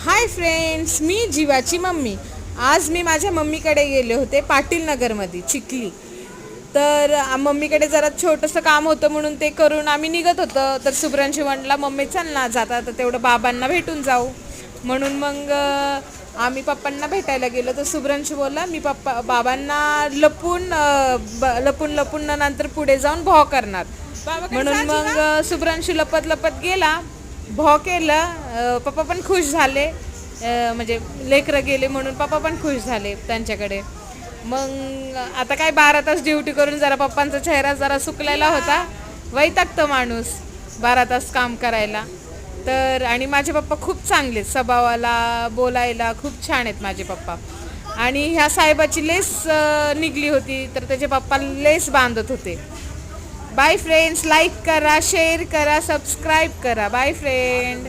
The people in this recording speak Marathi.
हाय फ्रेंड्स, मी जीवाची मम्मी. आज मी माझ्या मम्मीकडे गेले होते पाटील नगरमध्ये चिखली. तर मम्मीकडे जरा छोटंसं काम होतं म्हणून ते करून आम्ही निघत होतो. तर शुभ्रांशी म्हणला मम्मी चल ना जाता तर तेवढं बाबांना भेटून जाऊ. म्हणून मग आम्ही पप्पांना भेटायला गेलो. तर शुभ्रांशी बोलला मी बाबांना लपून लपून नंतर पुढे जाऊन भॉ करणार. म्हणून मग शुभ्रांशी लपत लपत गेला, भॉ केलं. पप्पा पण खुश झाले, म्हणजे लेकरं गेले म्हणून पप्पा पण खुश झाले त्यांच्याकडे. मग आता काय 12 तास ड्युटी करून जरा पप्पांचा चेहरा जरा सुकलेला होता. वैतागतं माणूस 12 तास काम करायला. तर आणि माझे पप्पा खूप चांगले, स्वभावाला बोलायला खूप छान आहेत माझे पप्पा. आणि ह्या साहेबाची लेस निघली होती तर त्याचे पप्पा लेस बांधत होते. बाय फ्रेंड्स, लाईक करा, शेअर करा, सबस्क्राईब करा. Bye friend.